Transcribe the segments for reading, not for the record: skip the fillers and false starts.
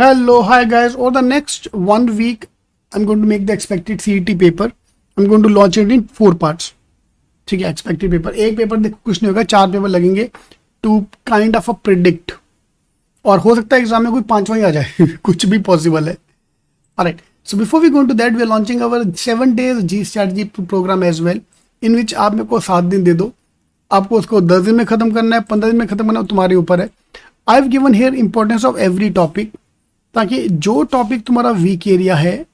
Hello, hi guys. Over the next 1 week, I'm going to make the expected CET paper. I'm going to launch it in 4 parts. ठीक है, expected paper एक paper देखो कुछ नहीं होगा, 4 paper लगेंगे to kind of a predict, और हो सकता है एग्जाम में कोई 5वां ही आ जाए कुछ भी पॉसिबल है. Alright, so before we go to that we are launching our 7 days G strategy program as well, in which आप मेरे को 7 दिन दे दो, आपको उसको 10 दिन में खत्म करना है, 15 दिन में खत्म करना है, तुम्हारे ऊपर है. I have given here importance of every topic, ताकि जो टॉपिक तुम्हारा वीक एरिया है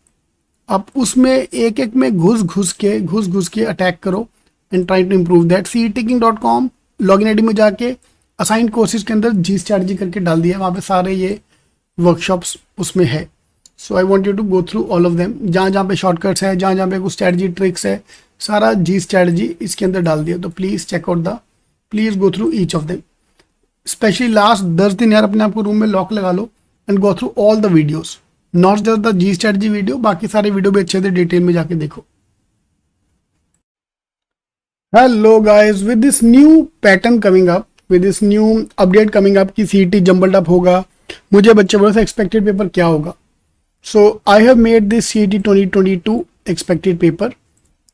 आप उसमें एक एक में घुस घुस के अटैक करो and try to improve that. ceticking.com login ID में जाके असाइन कोर्सेज के अंदर जी स्ट्रैटेजी करके डाल दिया, वहाँ पे सारे ये वर्कशॉप्स उसमें है. So I want you to go through all of them. जहाँ जहाँ पे शॉर्टकट्स है, जहाँ जहाँ पे कुछ स्ट्रैटेजी ट्रिक्स है, सारा जी स्ट्रैटेजी इसके अंदर डाल दिया. तो please checkout please go through each of them. Specially last 10 दिन यार अपने आप को रूम में लॉक लगा लो and go through all the videos, not just the G strategy video, बाकी सारे वीडियो भी अच्छे से डिटेल में जाके देखो. Hello guys, with this new pattern coming up, with this new update coming up कि CET jumbled up होगा, मुझे बच्चे बोले थे expected पेपर क्या होगा. So I have made this CET 2022 expected paper.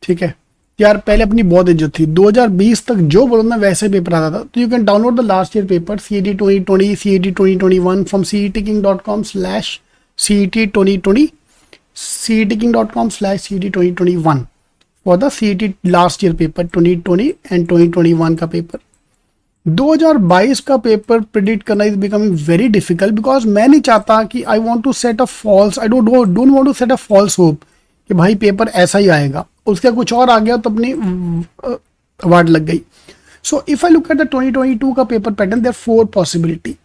ठीक है यार, पहले अपनी बहुत इज्जत थी, 2020 तक जो बोलो ना वैसे पेपर आता था. तो you can download the last year paper CET 2020, CET 2021 from ceticking.com/CET 2020, ceticking.com/CET 2021 for the CET last year paper 2020 and 2021 का पेपर. 2022 का पेपर प्रिडिक्ट करना is becoming very difficult, because मैं नहीं चाहता कि I want to set a false, I don't want to set a false hope कि भाई paper ऐसा ही आएगा, उसका कुछ और आ गया तो अपनी वार्ड लग गई. So if I look at the 2022 का paper pattern, there 4 possibility.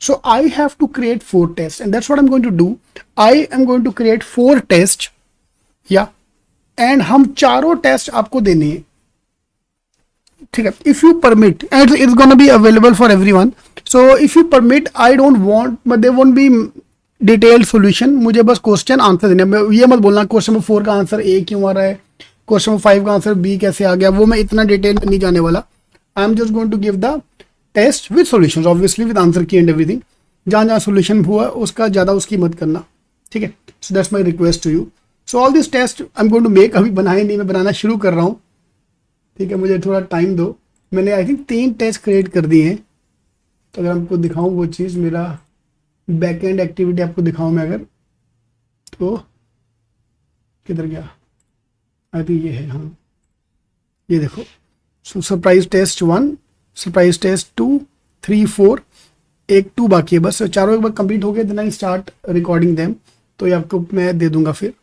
So I have to create 4 test and that's what I am going to do. I am going to create 4 test या एंड हम चारों test आपको देने हैं. ठीक है, if you permit and it's gonna be available for everyone. So if you permit, I don't want, but they won't B detailed solution. मुझे बस क्वेश्चन आंसर देने, ये मत बोलना क्वेश्चन नंबर 4 का आंसर ए क्यों आ रहा है, क्वेश्चन नंबर 5 का आंसर बी कैसे आ गया, वो मैं इतना डिटेल में नहीं जाने वाला. I am just going to give the test with solutions, obviously with answer key and everything. जहाँ जहाँ सॉल्यूशन हुआ उसका ज़्यादा उसकी मत करना. ठीक है, so that's my request to you. So all this test I am going to make. अभी बनाए नहीं, मैं बनाना शुरू कर रहा हूँ. ठीक है, मुझे थोड़ा टाइम दो. मैंने आई थिंक 3 टेस्ट क्रिएट कर दिए हैं. तो अगर आपको दिखाऊँ वो चीज़, मेरा बैक एंड एक्टिविटी आपको दिखाऊं मैं अगर, तो किधर गया, आई थिंक ये है, हाँ ये देखो. So surprise test 1, surprise test 2, 3, 4, एक 2 बाकी है बस. चारों एक बार कंप्लीट हो गए, then I start recording them. तो ये आपको मैं दे दूंगा फिर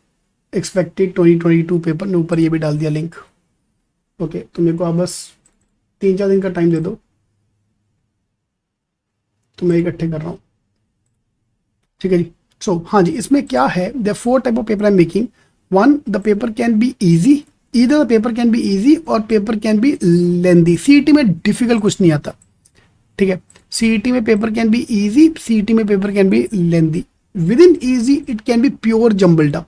एक्सपेक्टेड 2022 पेपर ने ऊपर ये भी डाल दिया लिंक. ओके, तो मेरे को आप बस 3-4 दिन का टाइम दे दो, तो मैं इकट्ठे कर रहा हूँ. ठीक है जी. सो हाँ जी, इसमें क्या है, the 4 type of paper I am making. 1, the paper can be easy, either the paper can be easy or paper can be lengthy. CET में डिफिकल्ट कुछ नहीं आता. ठीक है, CET में paper can be easy, CET में paper can be lengthy. Within easy it can be pure jumbled up.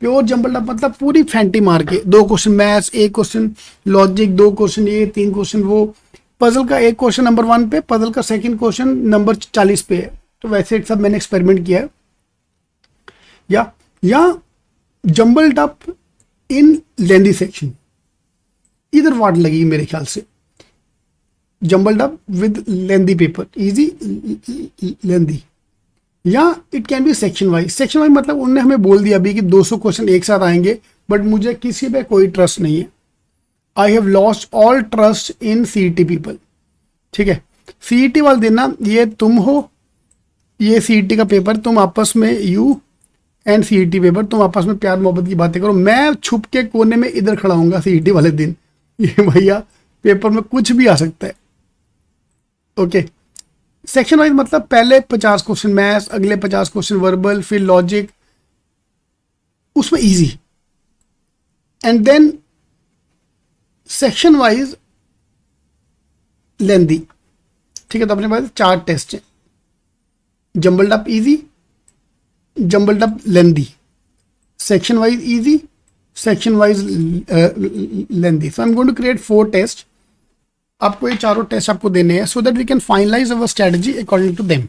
Pure jumbled up मतलब पूरी फैंटी मार के 2 question maths, 1 question logic, 2 question ये, 3 क्वेश्चन वो. पजल का 1 क्वेश्चन नंबर 1 पे, पजल का 2nd क्वेश्चन नंबर 40 पे है. तो वैसे सब मैंने एक्सपेरिमेंट किया है. या jumbled up in lengthy section, इधर वार्ड लगेगी मेरे ख्याल से. Jumbled up with lengthy paper, easy lengthy. या it can be section wise. Section wise मतलब उन्होंने हमें बोल दिया अभी कि 200 क्वेश्चन एक साथ आएंगे, बट मुझे किसी पे कोई ट्रस्ट नहीं है. I have lost all trust in CET people. ठीक है, CET वाले देना, ये तुम हो, ये CET का पेपर तुम आपस में, यू एंड CET पेपर तुम आपस में प्यार मोहब्बत की बातें करो. मैं छुप के कोने में इधर खड़ा हूँगा CET वाले दिन. ये भैया पेपर में कुछ भी आ सकता है. ओके, सेक्शन वाइज मतलब पहले 50 क्वेश्चन मैथ्स, अगले 50 क्वेश्चन वर्बल, फिर लॉजिक, उसमें easy. And then section wise lengthy. ठीक है, तो अपने पास 4 टेस्ट हैं. Jumbled up easy, jumbled up lengthy, section wise easy, section wise lengthy. So I am going to create 4 test. आपको ये चारों टेस्ट आपको देने हैं, so that we can finalise our strategy according to them.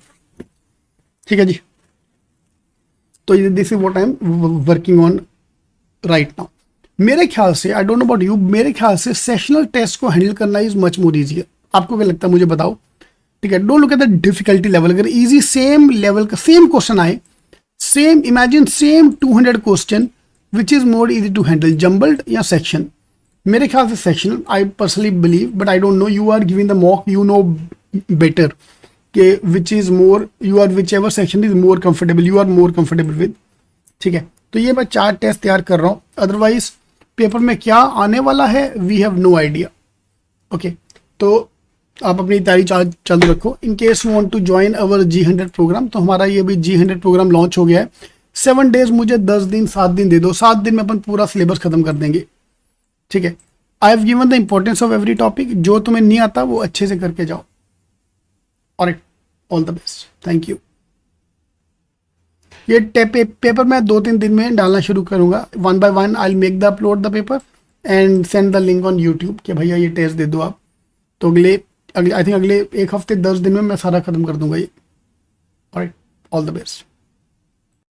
ठीक है जी। तो this is what I am working on right now. मेरे ख्याल से, I don't know about you, मेरे ख्याल से सेशनल टेस्ट को हैंडल करना इज मच मोर ईजियर। आपको क्या लगता है मुझे बताओ, ठीक है। Don't look at the difficulty level. अगर इजी सेम लेवल का सेम क्वेश्चन आए, same imagine same 200 question, which is more easy to handle, jumbled या सेक्शन? मेरे ख्याल से section, I personally believe, but I don't no, you are giving the mock, you know better कि which is more, you are whichever section is more comfortable, you are more comfortable with, ठीक है। तो ये मैं 4 test तैयार कर रहा हूँ, अदरवाइज पेपर में क्या आने वाला है we have no idea. Okay, तो आप अपनी तैयारी चालू रखो। In case you want to join our G100 program, तो हमारा ये भी G100 प्रोग्राम लॉन्च हो गया है। 7 डेज, मुझे 10 दिन 7 दिन दे दो, 7 दिन में अपन पूरा सिलेबस खत्म कर देंगे, ठीक है। I have given the importance of every topic, जो तुम्हें नहीं आता वो अच्छे से करके जाओ। Alright, all the best, thank you. ये पेपर मैं 2-3 दिन में डालना शुरू करूंगा, 1 by 1 I make the upload the paper and send the link on YouTube कि भैया ये टेस्ट दे दो आप। तो अगले आई थिंक अगले 1 हफ्ते 10 दिन में मैं सारा खत्म कर दूंगा ये। Alright, all the best.